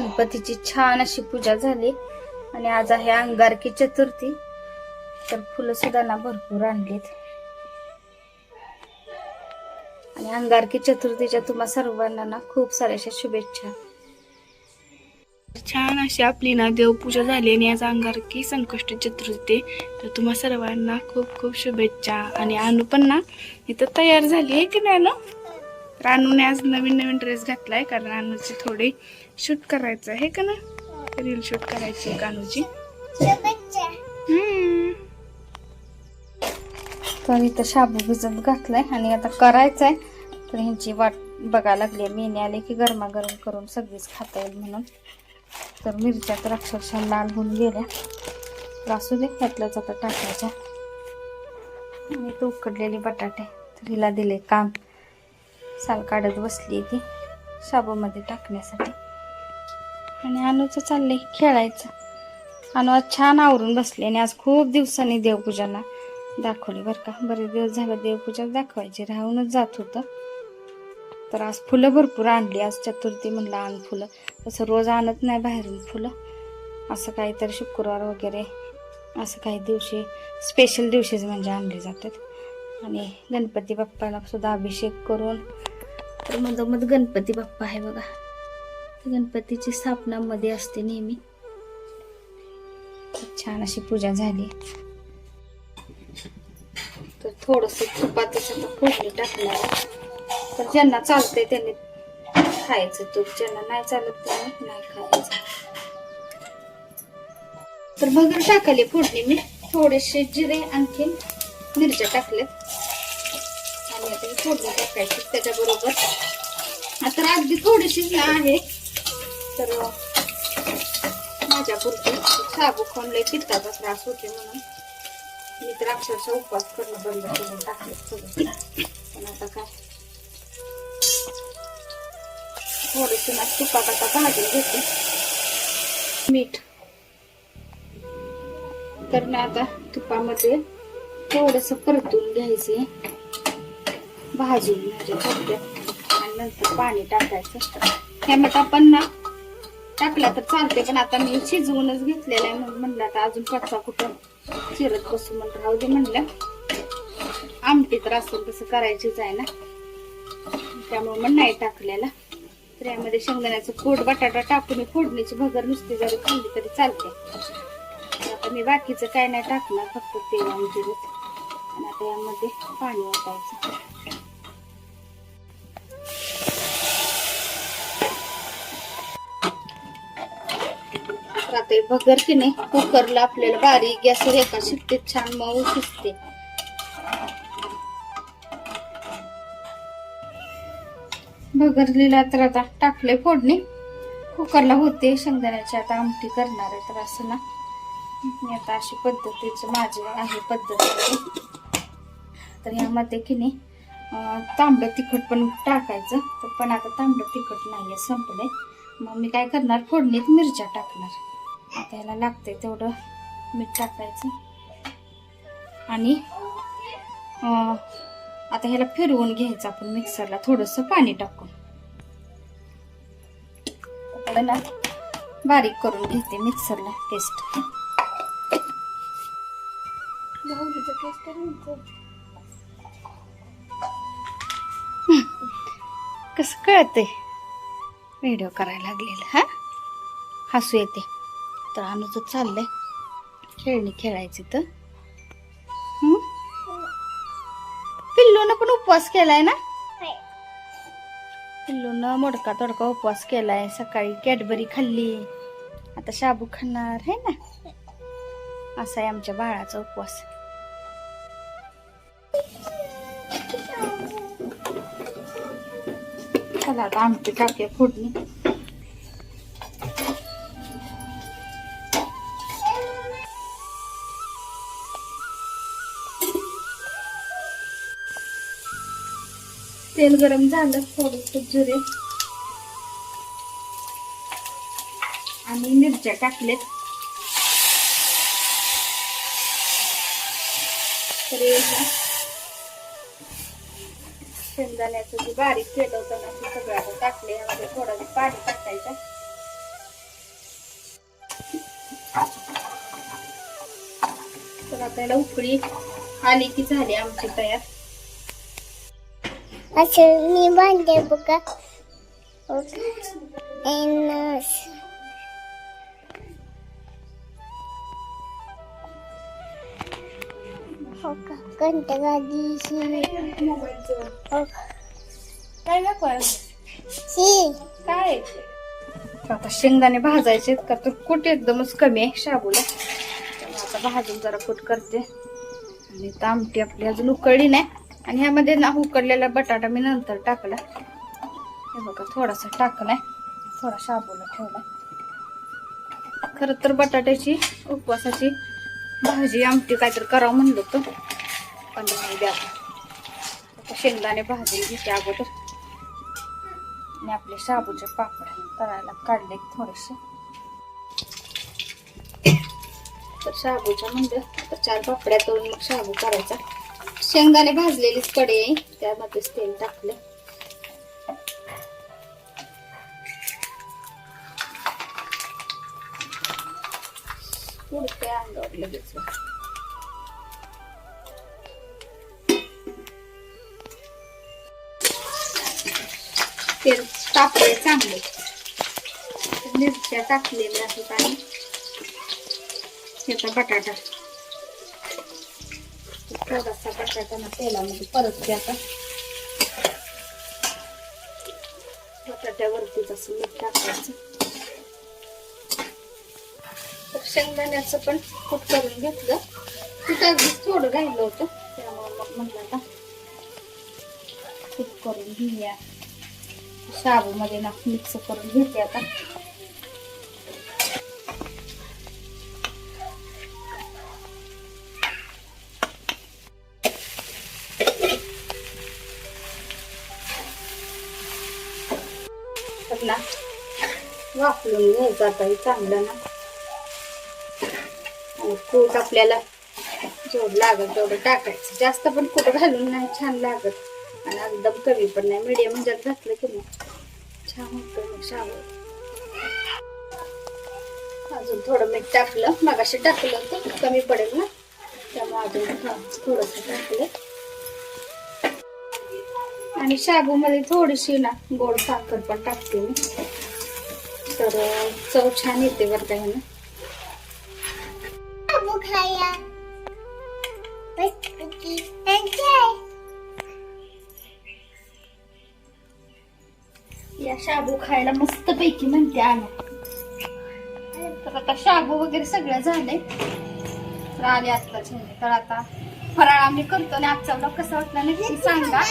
गणपतीची छान अशी पूजा झाली आणि आज आहे अंगारकी चतुर्थी, तर फुलं सुद्धा ना भरपूर आणलीत. आणि अंगारकी चतुर्थीच्या तुम्हा सर्वांना ना खूप साऱ्याशा शुभेच्छा. छान अशी आपली ना देवपूजा झाली आणि आज अंगारकी संकष्टी चतुर्थी, तर तुम्हा सर्वांना खूप खूप शुभेच्छा. आणि अनु पण ना इथं तयार झाली आहे की नाही ना. तर अनुने आज नवीन नवीन ड्रेस घातलाय, कारण अनुची थोडी शूट करायचं आहे का ना, रील शूट करायची आहे अनुची. तर इथं शाबू भिजत घातलाय आणि आता करायचंय. तर ह्यांची वाट बघायला लागली, मेने आले की गरमागरम करून सगळीच खाता येईल म्हणून. तर मिरच्या तर अक्षरशः लाल होऊन गेल्या, तर असू दे त्यातलंच आता टाकायच्या. आणि तो उकडलेले बटाटे तर हिला दिले काम, साल काढत बसली ती शाबूमध्ये टाकण्यासाठी. आणि अनुचं चाललंय खेळायचं. अनु आज छान आवरून बसले आणि आज खूप दिवसांनी देवपूजांना दाखवली बरं का. बरेच दिवस झालं देवपूजा दाखवायची राहूनच जात होतं. तर आज फुलं भरपूर आणली. आज चतुर्थी म्हणलं आण फुलं, तसं रोज आणत नाही बाहेरून फुलं. असं काहीतरी शुक्रवार वगैरे असं काही दिवशी स्पेशल दिवशीच म्हणजे आणले जातात. आणि गणपती बाप्पाला सुद्धा अभिषेक करून, तर मधोमध गणपती बाप्पा आहे बघा. गणपतीची स्थापना मध्ये असते नेहमी. छान अशी पूजा झाली. तर थोडस तुपातच आता फोडणी टाकणार. तर ज्यांना चालतंय त्यांनी खायचं तूप, ज्यांना नाही चालत त्यांनी नाही खायचं. तर भगर टाकली फोडणी मी, थोडेसे जिरे आणखी मिरच्या टाकल्यात आणि आता फोडणी टाकायची त्याच्याबरोबर. आता अगदी थोडीशी आहे, तर माझ्या पुरती साबू खाऊन लय पित्ताचा त्रास होते म्हणून मी तर अक्षरशः उपवास करणं बंद करून टाकले सगळं. पण आता काय थोडीशी ना तुपात आता भाजून घेते. मीठ तर ना आता तुपामध्ये थोडस परतून घ्यायचे, भाजून म्हणजे थोडक्यात. आणि नंतर पाणी टाकायचं. ह्यामध्ये आपण ना टाकला तर चालते, पण आता मी शिजवूनच घेतलेला आहे म्हणून म्हणलं आता अजून कच्चा कुठं चिरत बसू म्हणून राहू दे म्हणलं. आमटी तर असेल तसं करायचीच आहे ना, त्यामुळे मग नाही टाकलेला. तर यामध्ये शेंगदाण्याचं कूट बटाटा टाकून फोडणीची भगर नुसती जरी खाल्ली तरी चालते. आता मी बाकीचं काय नाही टाकणार, फक्त तेल आणि जिरे. आणि आता यामध्ये पाणी ओतायचं. आता भगर की नाही कुकरला आपल्याला बारीक गॅसवर एका शिट्टीत छान मऊ शिजते. भगरलीला तर आता टाकले फोडणी, कुकरला होते. शेंगदाण्याची आता आमटी करणार आहे, तर असं ना मी आता अशी पद्धतीच माझी आहे पद्धत. तर यामध्ये की नाही तांबडं तिखट पण टाकायचं, पण आता तांबडं तिखट नाहीये, संपलंय. मग मी काय करणार, फोडणीत मिरच्या टाकणार. आता ह्याला लागतंय तेवढं मीठ टाकायचं. आणि आता ह्याला फिरवून घ्यायचं आपण मिक्सरला थोडस पाणी टाकून. ना बारीक करून घेते मिक्सरला पेस्ट. कसं कळतंय व्हिडिओ करायला लागलेलं, हा हसू येते. तर अनुचं चाललंय खेळणी खेळायची. तर पिल्लून पण उपवास केलाय ना, पिल्लून मोडका तोडका उपवास केलाय. सकाळी कॅडबरी खाल्ली, आता शाबू खाणार आहे ना. असा आहे आमच्या बाळाचा उपवास. चला आता आमटी टाकूया फोडणी. तेल गरम झालं, थोडस जिरे आणि मिरच्या टाकलेत. तर शेंगदाण्याचं जे बारीक केलं होतं ना ते सगळं आता टाकले. यामध्ये थोडं पाणी टाकायचं त्याला उकळी आली की झाली आमटी तयार. असं मी बांधते बघा. कंट गादी काय नको काय आता शेंगदाणे भाजायचे का तर कूट एकदमच कमी आहे शाबूला. त्यामुळे आता भाजून जरा कूट करते. आणि इथं आमटी आपली अजून उकळली नाही. आणि ह्यामध्ये ना उकडलेला बटाटा मी नंतर टाकला. हे बघा थोडासा टाकलाय, थोडा शाबूला ठेवलाय. खरं तर बटाट्याची उपवासाची भाजी आमटी काहीतरी करावं म्हणलं होतं, पण नाही द्या. आता शेंगदाणे भाजून घेते अगोदर. आणि आपले शाबूचे पापड तळायला काढले थोडेसे. तर शाबूच्या म्हणजे तर 4 पापड्या तळून मग शाबू करायचा. शेंगदाणे भाजलेलीच कढई आहे, त्यामध्येच तेल टाकले. उडते अंगावर लगेच. तेल तापले चांगले. मिरच्या टाकलेल्या आहेत आणि ह्याचा बटाटा, थोडासा बटाटा ना तेलामध्ये परतते. आता बटाट्यावरतीच असं मीठ टाकायचं. तर शेंगदाण्याचं पण कूट करून घेतलं. तिथं थोडं राहिलं होतं, त्यामुळे मग म्हणलं आता कूट करून घेऊया. शाबू मध्ये ना मिक्स करून घेते आता. ना वापरून घ्यायचं आता हे चांगलं ना. आणि कूट आपल्याला जेवढं लागत तेवढं टाकायचं. जास्त पण कूट घालून नाही छान लागत आणि एकदम कमी पण नाही, मीडियम ह्याच्यात घातलं की नाही छान होतं. मग शाबू अजून थोडं मीठ टाकलं, मगाशी टाकलं होतं कमी पडेल ना, त्यामुळे अजून थोडंसं टाकलं. आणि शाबू मध्ये थोडीशी ना गोड साखर पण टाकते मी, तर चव छान येते बरं का ह्यानं. या शाबू खायला मस्त पैकी म्हणते आला. तर आता शाबू वगैरे सगळं झालंय. तर आले आत्ताच. तर आता फराळ आम्ही करतो. आणि आजचा ब्लॉग कसा वाटला नक्की सांगा.